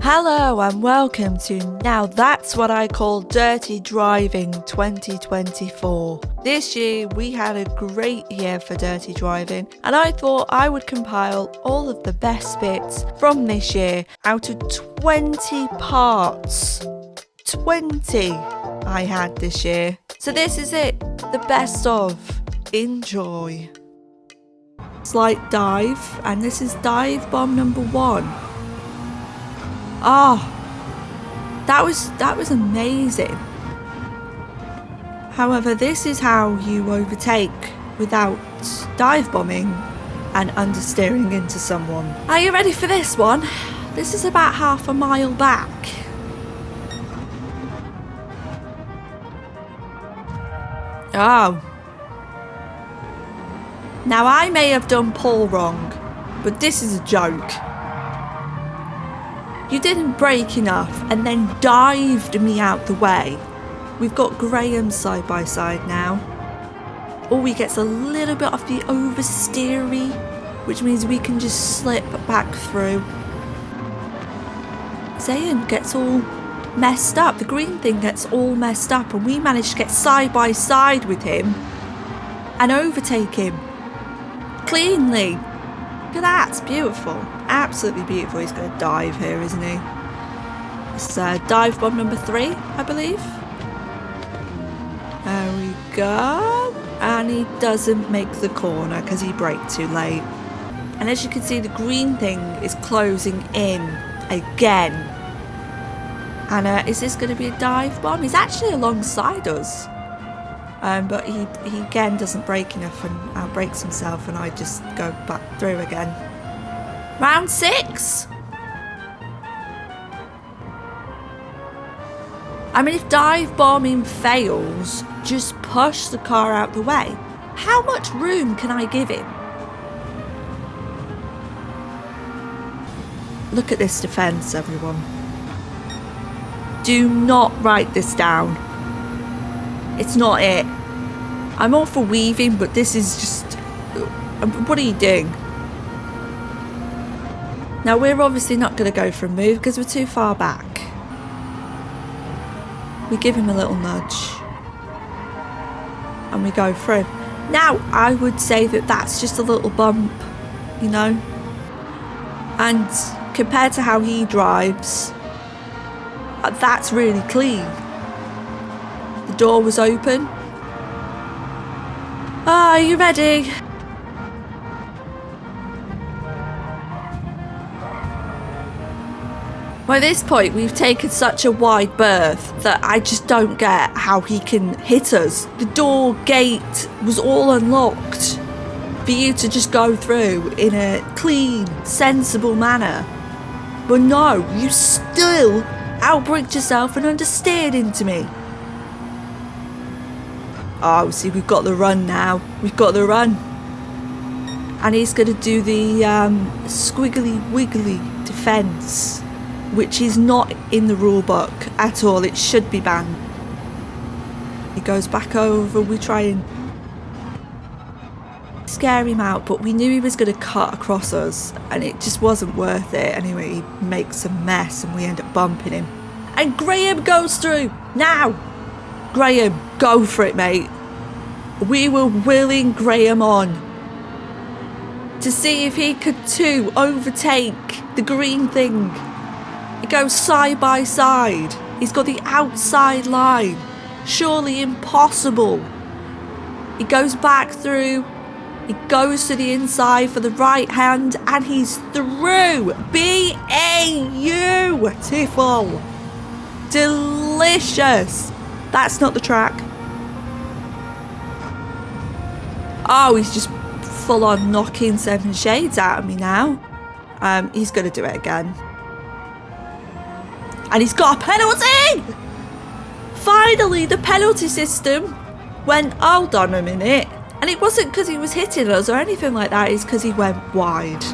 Hello and welcome to Now That's What I Call Dirty Driving 2024. This year we had a great year for dirty driving and I thought I would compile all of the best bits from this year out of 20 parts. 20 I had this year. So this is it, the best of. Enjoy. Slight dive, and this is dive bomb number 1. Oh, that was amazing. However, this is how you overtake without dive bombing and understeering into someone. Are you ready for this one? This is about half a mile back. Oh. Now I may have done Paul wrong, but this is a joke. You didn't brake enough and then dived me out the way. We've got Graham side by side now. Oh, he gets a little bit of the oversteery, which means we can just slip back through. Zayn gets all messed up. The green thing gets all messed up and we managed to get side by side with him and overtake him cleanly. Look at that, it's beautiful. Absolutely beautiful. He's going to dive here, isn't he? It's dive bomb number 3, I believe. There we go. And he doesn't make the corner because he braked too late. And as you can see, the green thing is closing in again. And is this going to be a dive bomb? He's actually alongside us. But he again doesn't brake enough and outbrakes himself, and I just go back through again. Round 6. I mean, if dive bombing fails, just push the car out the way. How much room can I give him? Look at this defence, everyone. Do not write this down. It's not it. I'm all for weaving, but this is just... What are you doing? Now, we're obviously not going to go for a move because we're too far back. We give him a little nudge. And we go through. Now, I would say that that's just a little bump, you know? And compared to how he drives, that's really clean. The door was open. Are you ready? By this point, we've taken such a wide berth that I just don't get how he can hit us. The door gate was all unlocked for you to just go through in a clean, sensible manner. But no, you still outbraked yourself and understeered into me. Oh, see, we've got the run now. We've got the run. And he's going to do the squiggly wiggly defence, which is not in the rule book at all. It should be banned. He goes back over. We try and scare him out, but we knew he was going to cut across us and it just wasn't worth it. Anyway, he makes a mess and we end up bumping him. And Graham goes through. Now! Graham, go for it, mate. We were willing Graham on to see if he could too overtake the green thing. It goes side by side. He's got the outside line. Surely impossible. He goes back through. He goes to the inside for the right hand and he's through. Beautiful. Delicious. That's not the track. Oh, he's just full on knocking 7 shades out of me now. He's going to do it again. And he's got a penalty! Finally, the penalty system went, hold on a minute. And it wasn't because he was hitting us or anything like that. It's because he went wide.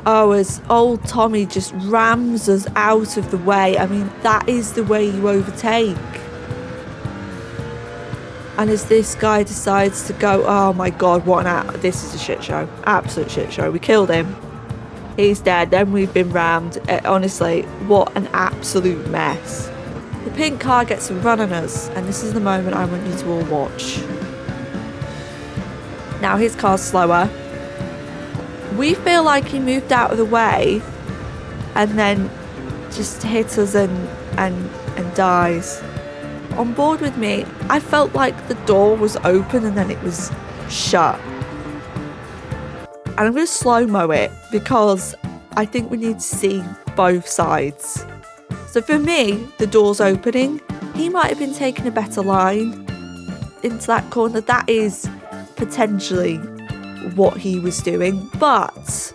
Oh, as old Tommy just rams us out of the way. I mean, that is the way you overtake. And as this guy decides to go, oh my god, what this is a shit show. Absolute shit show. We killed him. He's dead. Then we've been rammed. Honestly, what an absolute mess. The pink car gets a run on us, and this is the moment I want you to all watch. Now his car's slower. We feel like he moved out of the way and then just hit us and dies. On board with me, I felt like the door was open and then it was shut. And I'm going to slow-mo it because I think we need to see both sides. So for me, the door's opening. He might have been taking a better line into that corner. That is potentially what he was doing, but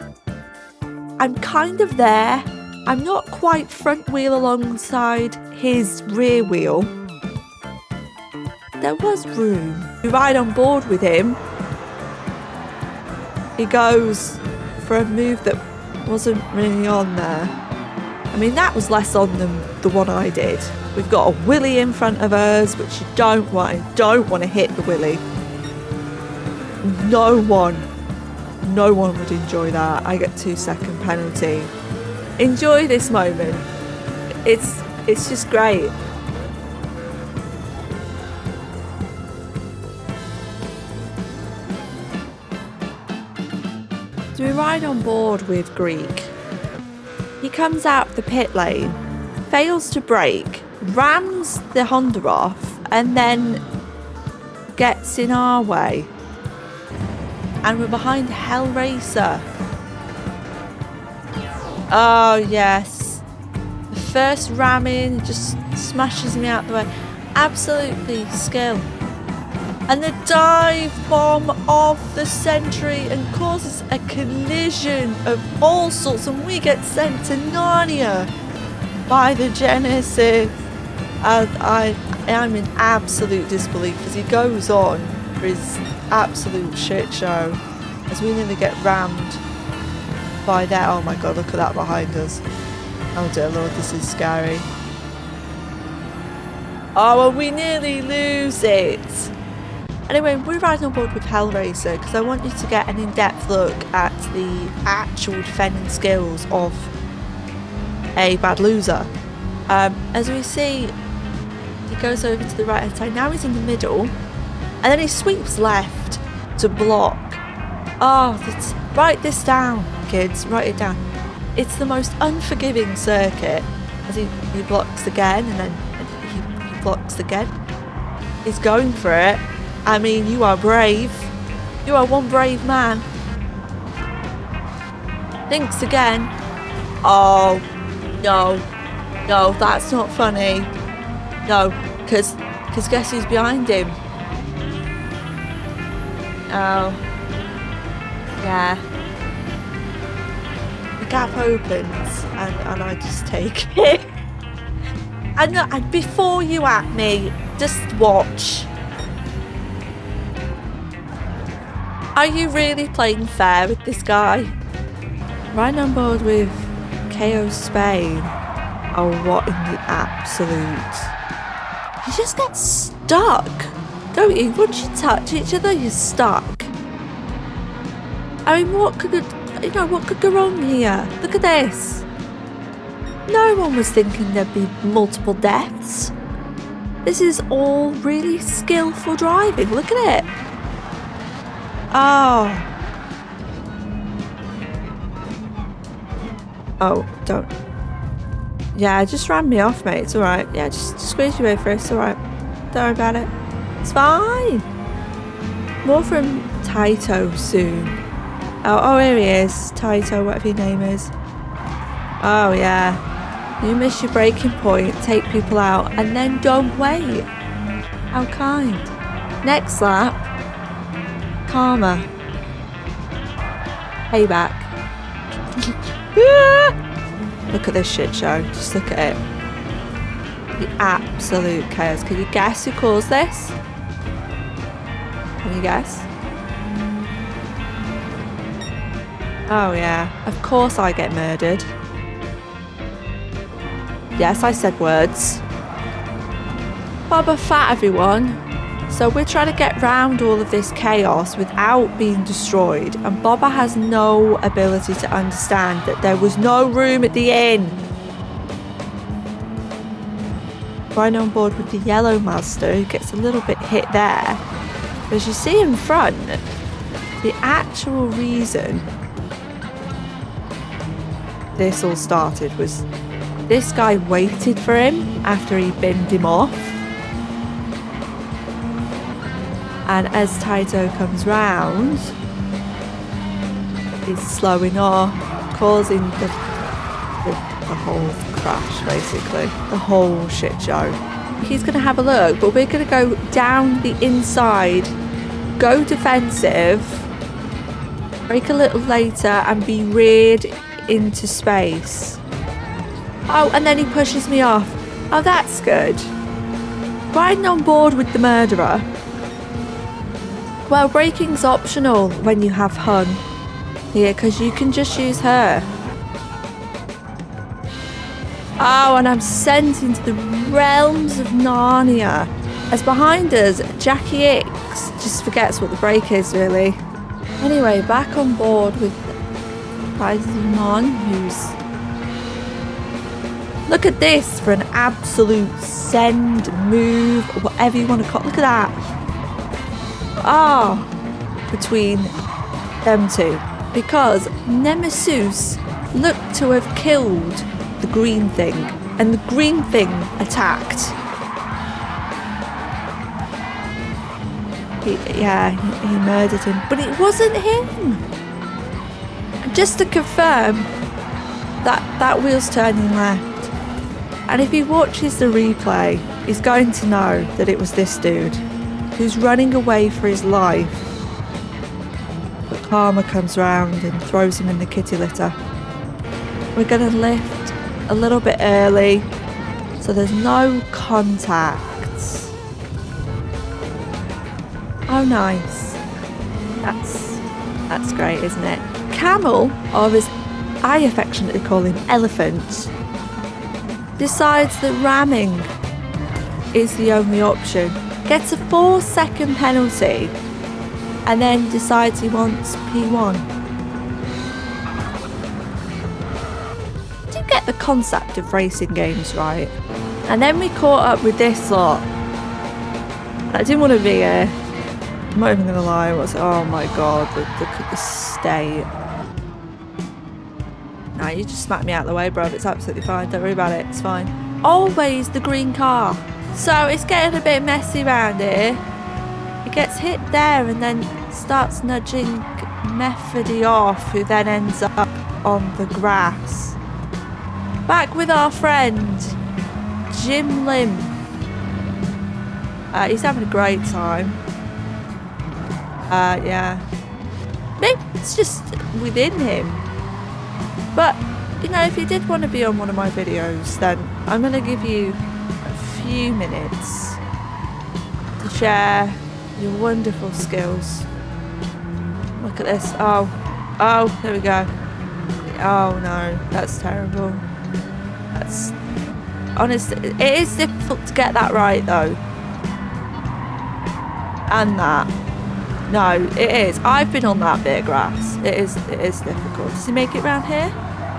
I'm kind of there. I'm not quite front wheel alongside his rear wheel. There was room. We ride on board with him. He goes for a move that wasn't really on there. I mean, that was less on than the one I did. We've got a wheelie in front of us, which you don't want. I don't want to hit the wheelie. No one would enjoy that. I get 2-second penalty. Enjoy this moment. It's just great. So we ride on board with Greek. He comes out of the pit lane, fails to brake, rams the Honda off, and then gets in our way. And we're behind Hellraiser. Oh yes. The first ramming just smashes me out the way. Absolutely skill. And the dive bomb of the century and causes a collision of all sorts, and we get sent to Narnia by the Genesis. I'm in absolute disbelief as he goes on for his absolute shit show as we nearly get rammed by that. Oh my god, look at that behind us. Oh dear lord, this is scary. Oh, well, we nearly lose it. Anyway, we're riding on board with Hellraiser because I want you to get an in-depth look at the actual defending skills of a bad loser. As we see, he goes over to the right hand side. Now he's in the middle, and then he sweeps left to block. Oh, write this down, kids. Write it down. It's the most unforgiving circuit. As he blocks again, and then he blocks again. He's going for it. I mean, you are brave. You are one brave man. Thinks again. Oh, no. No, that's not funny. No, because guess who's behind him? Oh. Yeah. The gap opens and I just take it. And before you at me, just watch. Are you really playing fair with this guy? Right on board with KO Spain. Oh, what in the absolute. You just get stuck, don't you? Once you touch each other, you're stuck. I mean, what could go wrong here? Look at this. No one was thinking there'd be multiple deaths. This is all really skillful driving. Look at it. Oh. Oh, don't. Yeah, just ran me off, mate. It's alright. Yeah, just squeeze your way through. It's alright. Don't worry about it. It's fine. More from Taito soon. Oh, here he is. Taito, whatever your name is. Oh, yeah. You miss your braking point, take people out, and then don't wait. How kind. Next lap. Karma. Payback. Look at this shit show. Just look at it. The absolute chaos. Can you guess who caused this? Can you guess? Oh yeah. Of course I get murdered. Yes, I said words. Boba Fett, everyone. So we're trying to get round all of this chaos without being destroyed, and Bobber has no ability to understand that there was no room at the inn. Right on board with the yellow Mazda, who gets a little bit hit there. But as you see in front, the actual reason this all started was this guy waited for him after he binned him off. And as Taito comes round, he's slowing off, causing the whole crash, basically. The whole shit show. He's going to have a look, but we're going to go down the inside, go defensive, brake a little later, and be reared into space. Oh, and then he pushes me off. Oh, that's good. Riding on board with the murderer. Well, braking's optional when you have Hun here, because you can just use her. Oh, and I'm sent into the realms of Narnia. As behind us, Jackie X just forgets what the brake is, really. Anyway, back on board with Paizimon, who's... Look at this for an absolute send, move, or whatever you want to call it. Look at that. Between them two, because Nemesis looked to have killed the green thing, and the green thing attacked. He murdered him, but it wasn't him. Just to confirm that wheel's turning left, and if he watches the replay, he's going to know that it was this dude who's running away for his life. But Karma comes round and throws him in the kitty litter. We're going to lift a little bit early, so there's no contact. Oh, nice. That's great, isn't it? Camel, or as I affectionately call him, Elephant, decides that ramming is the only option. Gets a 4-second penalty and then decides he wants P1. Do you get the concept of racing games, right? And then we caught up with this lot. I didn't want to be here. I'm not even going to lie. Oh my god, look at the state. Nah, you just smacked me out of the way, bro. It's absolutely fine. Don't worry about it. It's fine. Always the green car. So it's getting a bit messy around here. It gets hit there and then starts nudging Methody off, who then ends up on the grass. Back with our friend Jim Lim. He's having a great time. Yeah. Maybe it's just within him. But, you know, if you did want to be on one of my videos, then I'm going to give you few minutes to share your wonderful skills. Look at this. Oh, there we go. Oh no, that's terrible. That's honest. It is difficult to get that right though. And that. No, it is. I've been on that bit of grass. It is difficult. Does he make it round here?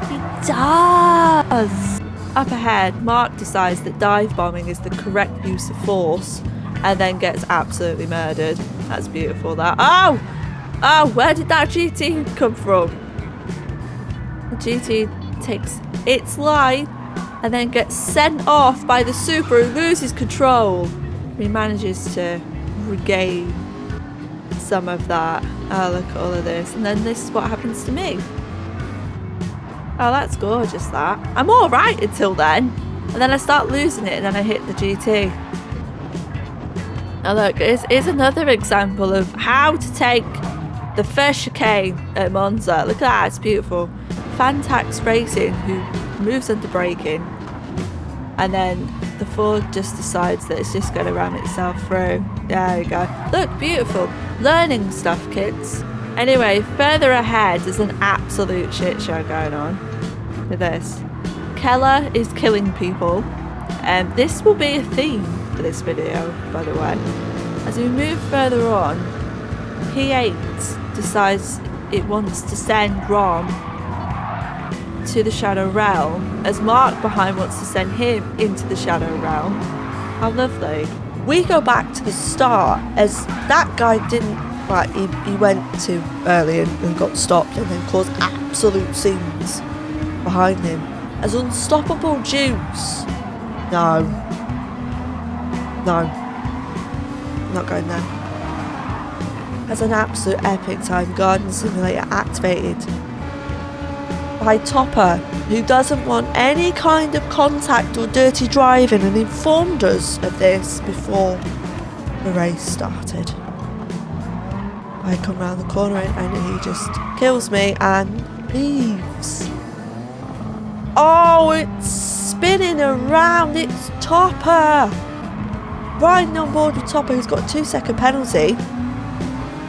He does. Up ahead, Mark decides that dive bombing is the correct use of force and then gets absolutely murdered. That's beautiful, that. Oh, where did that GT come from? The GT takes its line and then gets sent off by the Supra, who loses control. He manages to regain some of that. Oh, look at all of this. And then this is what happens to me. Oh, that's gorgeous, that. I'm all right until then. And then I start losing it and then I hit the GT. Now look, here's another example of how to take the first chicane at Monza. Look at that, it's beautiful. Fantax Racing, who moves under braking. And then the Ford just decides that it's just going to ram itself through. There you go. Look, beautiful. Learning stuff, kids. Anyway, further ahead, there's an absolute shit show going on. Look at this. Keller is killing people. This will be a theme for this video, by the way. As we move further on, P8 decides it wants to send Rom to the Shadow Realm, as Mark behind wants to send him into the Shadow Realm. How lovely. We go back to the start, as that guy didn't, like, he went too early and got stopped and then caused absolute scenes behind him. As Unstoppable Juice. No. Not going there. As an absolute epic time garden simulator activated by Topper, who doesn't want any kind of contact or dirty driving, and informed us of this before the race started. I come round the corner and he just kills me and leaves. Oh, it's spinning around. It's Topper. Riding on board with Topper, who's got a 2-second penalty.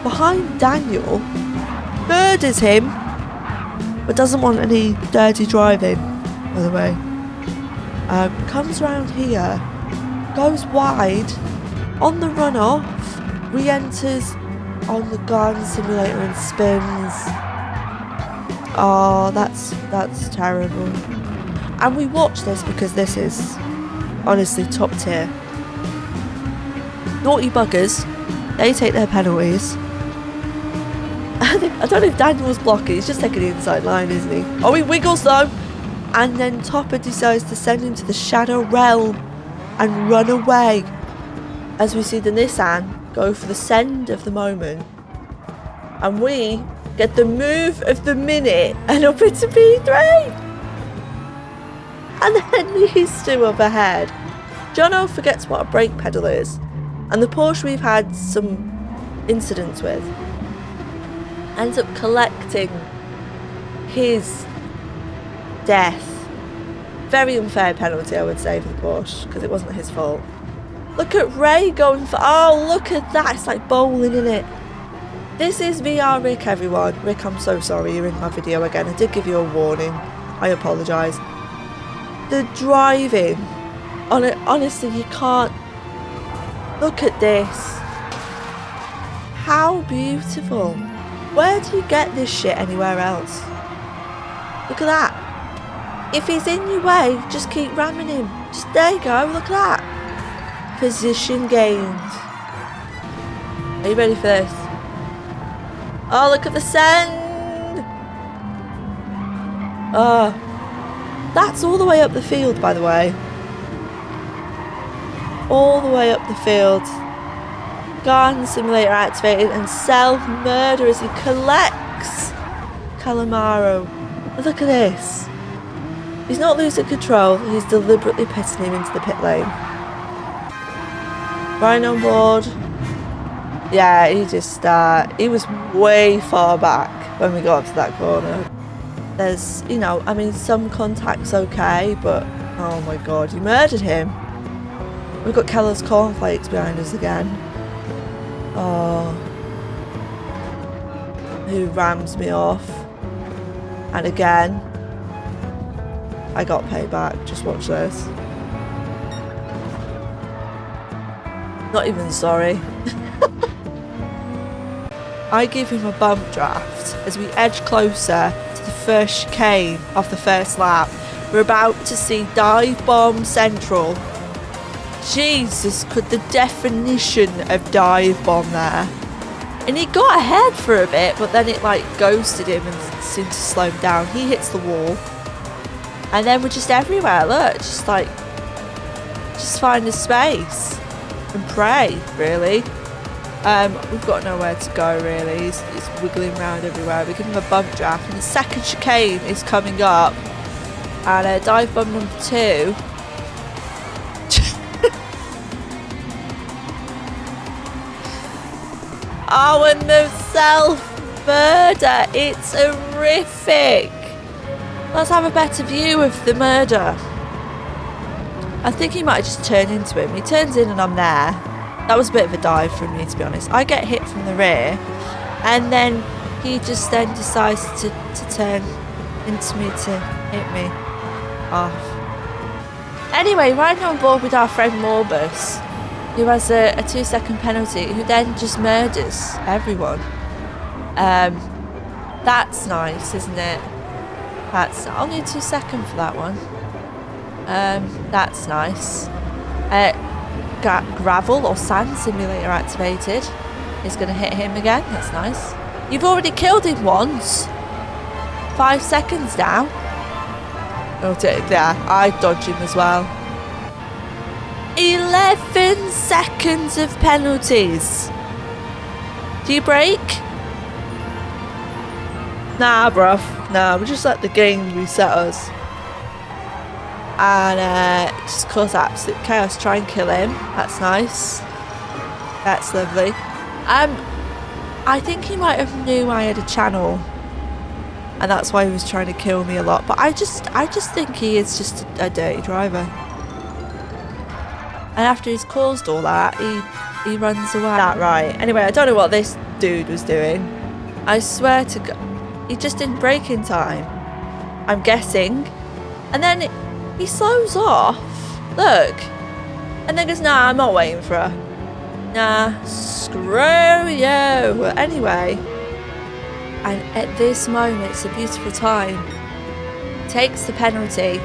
Behind Daniel. Murders him. But doesn't want any dirty driving, by the way. Comes around here. Goes wide. On the runoff. Re-enters on the garden simulator and spins. Oh, that's terrible. And we watch this because this is honestly top tier. Naughty buggers, they take their penalties. I don't know if Daniel's blocking, he's just taking the inside line, isn't he? Oh, he wiggles though. And then Topper decides to send him to the Shadow Realm and run away. As we see the Nissan go for the send of the moment. And we get the move of the minute and up into P3. And then these two up ahead. Jono forgets what a brake pedal is. And the Porsche we've had some incidents with ends up collecting his death. Very unfair penalty, I would say, for the Porsche, because it wasn't his fault. Look at Ray going for... Oh, look at that. It's like bowling, isn't it? This is VR Rick, everyone. Rick, I'm so sorry you're in my video again. I did give you a warning. I apologise. The driving. Honestly, you can't... Look at this. How beautiful. Where do you get this shit anywhere else? Look at that. If he's in your way, just keep ramming him. Just, there you go, look at that. Position gained. Are you ready for this? Oh, look at the send. Oh. That's all the way up the field, by the way. All the way up the field. Garden simulator activated and self-murder as he collects Calamaro. Look at this. He's not losing control, he's deliberately pitting him into the pit lane. Ryan on board. Yeah, he just, he was way far back when we got up to that corner. There's, you know, I mean, some contact's okay, but oh my god, he murdered him. We've got Keller's cornflakes behind us again. Oh. Who rams me off. And again, I got payback. Just watch this. Not even sorry. I give him a bump draft as we edge closer to the first chicane off the first lap. We're about to see Dive Bomb Central. Jesus, could the definition of dive bomb there. And he got ahead for a bit, but then it like ghosted him and seemed to slow him down. He hits the wall. And then we're just everywhere, look, just like, just find a space and pray, really. We've got nowhere to go, really. He's wiggling around everywhere. We give him a bump draft, and the second chicane is coming up. And dive bomb number 2. Oh, and the self-murder. It's horrific. Let's have a better view of the murder. I think he might have just turned into him. He turns in and I'm there. That was a bit of a dive from me, to be honest. I get hit from the rear. And then he just then decides to turn into me to hit me off. Anyway, riding on board with our friend Morbus. who has a 2-second penalty, who then just murders everyone. That's nice, isn't it? That's only a 2-second for that one. That's nice. Gravel or sand simulator activated. Is going to hit him again. That's nice. You've already killed him once. 5 seconds now. Oh, yeah, I dodge him as well. 11 seconds of penalties. Do you break? Nah, bruv. Nah, we just let the game reset us. And just cause absolute chaos. Try and kill him. That's nice. That's lovely. I think he might have knew I had a channel. And that's why he was trying to kill me a lot. But I just think he is just a dirty driver. And after he's caused all that, he runs away. That right. Anyway, I don't know what this dude was doing. I swear to God, he just didn't brake in time. I'm guessing. And then he slows off. Look. And then goes, nah, I'm not waiting for her. Nah, screw you. Anyway. And at this moment, it's a beautiful time. Takes the penalty.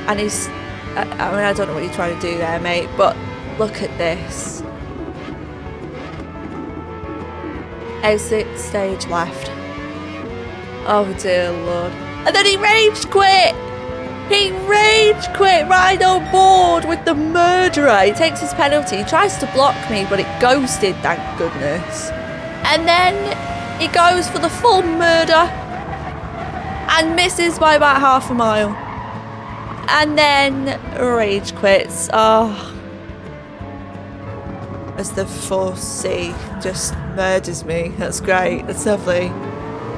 And he's... I mean, I don't know what you're trying to do there, mate. But look at this. Exit stage left. Oh, dear Lord. And then he rage quit. He rage quit right on board with the murderer. He takes his penalty. He tries to block me, but it ghosted, thank goodness. And then he goes for the full murder and misses by about half a mile. And then rage quits. Oh. As the 4C just murders me. That's great. That's lovely.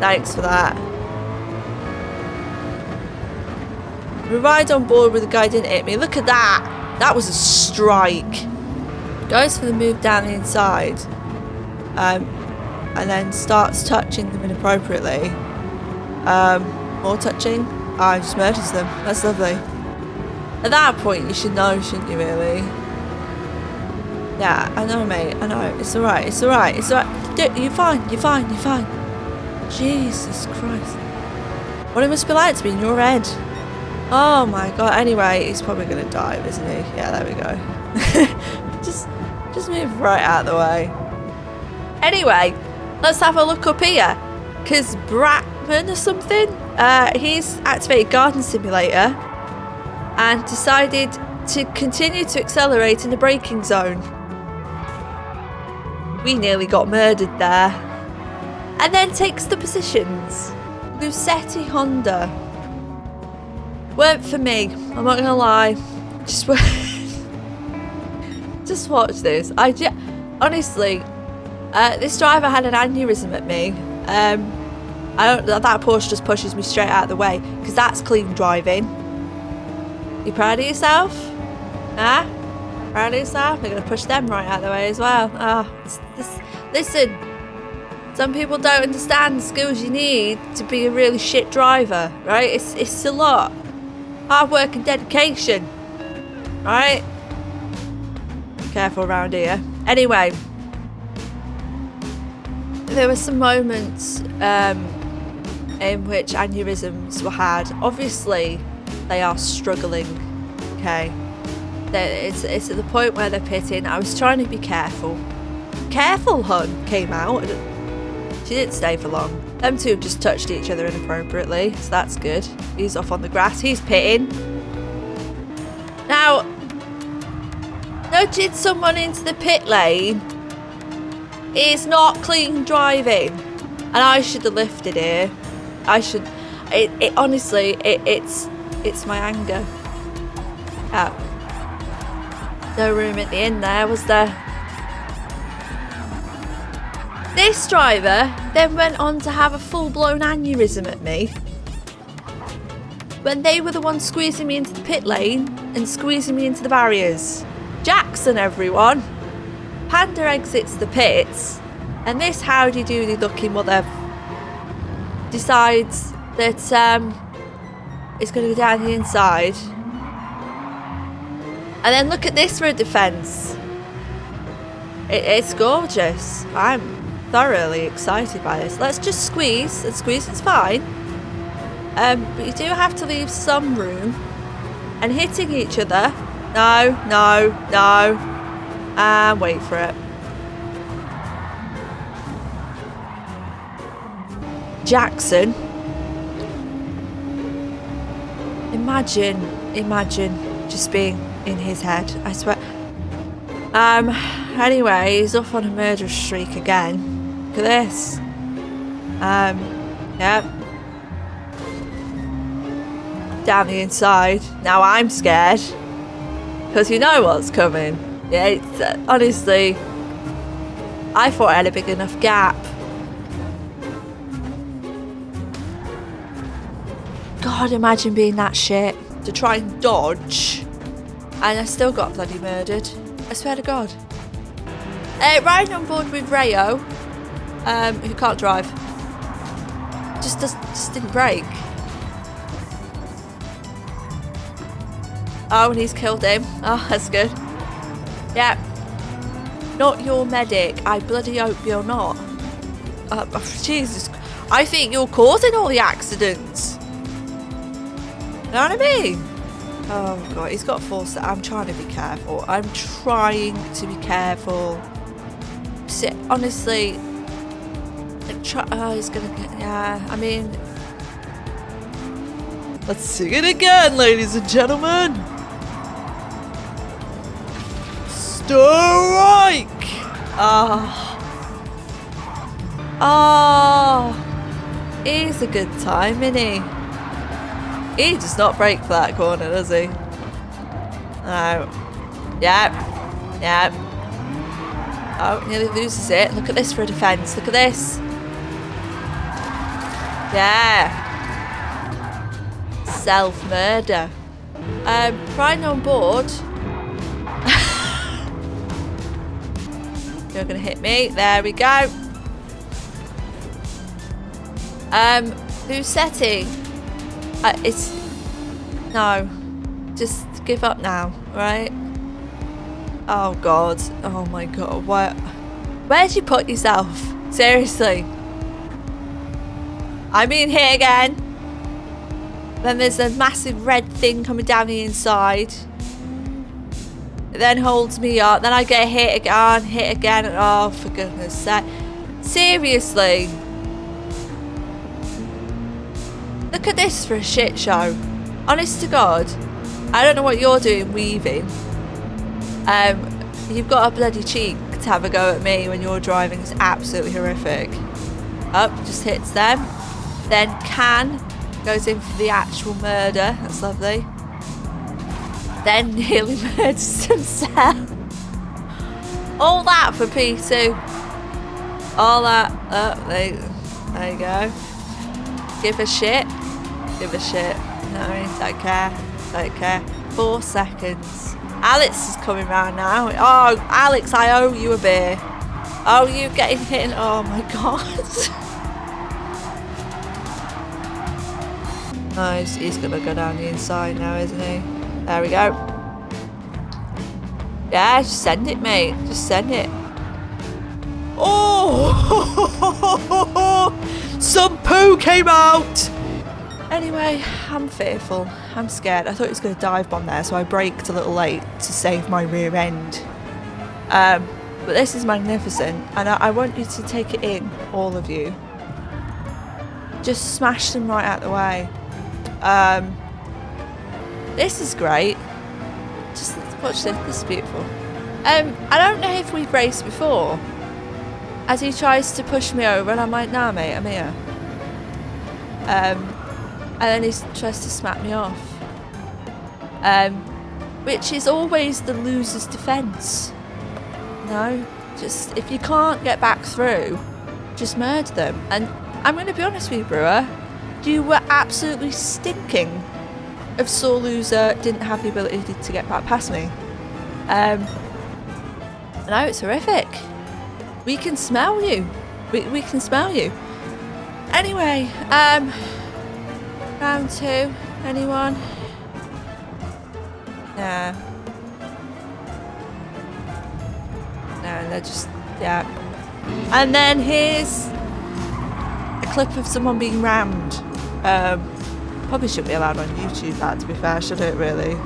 Thanks for that. We ride on board with the guy who didn't hit me. Look at that. That was a strike. Goes for the move down the inside. And then starts touching them inappropriately. More touching. I just murders them. That's lovely. At that point, you should know, shouldn't you, really? Yeah, I know, mate. I know. It's alright. It's alright. It's alright. You're fine. You're fine. You're fine. Jesus Christ. What it must be like to be in your head. Oh my God. Anyway, he's probably going to die, isn't he? Yeah, there we go. just move right out of the way. Anyway, let's have a look up here. Because Brackman or something, he's activated Garden Simulator and decided to continue to accelerate in the braking zone. We nearly got murdered there. And then takes the positions. Lucetti Honda. Weren't for me. I'm not gonna lie. Just watch this. Honestly, this driver had an aneurysm at me. That Porsche just pushes me straight out of the way because that's clean driving. You proud of yourself? Huh? Proud of yourself? They're gonna push them right out of the way as well. Listen. Some people don't understand the skills you need to be a really shit driver, right? It's a lot. Hard work and dedication, right? Be careful around here. Anyway, there were some moments in which aneurysms were had. Obviously, they are struggling, okay? It's at the point where they're pitting. I was trying to be careful. Careful, hun, came out. She didn't stay for long. Them two have just touched each other inappropriately, so that's good. He's off on the grass. He's pitting. Now, nudging someone into the pit lane is not clean driving. And I should have lifted here. I should... Honestly, it's my anger. Oh. No room at the end there, was there? This driver then went on to have a full-blown aneurysm at me when they were the ones squeezing me into the pit lane and squeezing me into the barriers. Jackson, everyone. Panda exits the pits, and this howdy-doody looking mother decides that it's going to go down the inside. And then look at this for a defence. It's gorgeous. I'm thoroughly excited by this. Let's just squeeze, and squeeze is fine. But you do have to leave some room. And hitting each other. No, no, no. And wait for it. Jackson. Imagine just being in his head. I swear. Anyway, he's off on a murderous streak again. Look at this. Yep. Down the inside. Now I'm scared. Because you know what's coming. Yeah, it's, honestly, I thought I had a big enough gap. God, imagine being that shit. To try and dodge. And I still got bloody murdered. I swear to God. Riding on board with Rayo, who can't drive. Just didn't brake. Oh, and he's killed him. Oh, that's good. Yeah. Not your medic. I bloody hope you're not. Jesus. I think you're causing all the accidents. You know what I mean? Oh, God. He's got force. I'm trying to be careful. I'm trying to be careful. Honestly. Oh, he's going to get... Yeah, I mean... Let's sing it again, ladies and gentlemen. Strike! Oh, he's a good time, isn't he? He does not break for that corner, does he? No. Yep. Yep. Oh, nearly loses it. Look at this for a defence. Look at this. Yeah. Self-murder. Riding on board. You're gonna hit me. There we go. Who's setting? It's no. Just give up now, right? Oh God. Oh my God. What? Where'd you put yourself? Seriously. I'm being hit again. Then there's a massive red thing coming down the inside. It then holds me up. Then I get hit again. Oh, for goodness sake. Seriously. Look at this for a shit show. Honest to God. I don't know what you're doing weaving. You've got a bloody cheek to have a go at me when you're driving. It's absolutely horrific. Up, just hits them. Then goes in for the actual murder. That's lovely. Then nearly murders himself. All that for P2. All that. Oh, there you go. Give a shit. Give a shit. No, don't care. Don't care. 4 seconds. Alex is coming round now. Oh, Alex, I owe you a beer. Oh, you getting hit. Oh my God. Oh, he's gonna go down the inside now, isn't he? There we go. Yeah, just send it, mate. Just send it. Oh! Some poo came out! Anyway, I'm fearful. I'm scared. I thought he was going to dive bomb there, so I braked a little late to save my rear end. But this is magnificent, and I want you to take it in, all of you. Just smash them right out the way. This is great. Just watch this. This is beautiful. I don't know if we've raced before. As he tries to push me over, and I'm like, nah, mate, I'm here. And then he tries to smack me off. Which is always the loser's defence. No, just if you can't get back through, just murder them. And I'm going to be honest with you, Brewer. You were absolutely stinking if sore loser didn't have the ability to get back past me. No, it's horrific. We can smell you. We can smell you. Anyway, round 2. Anyone? Nah. No, They're just, yeah. And then here's a clip of someone being rammed. Probably shouldn't be allowed on YouTube, that, to be fair, should it, really?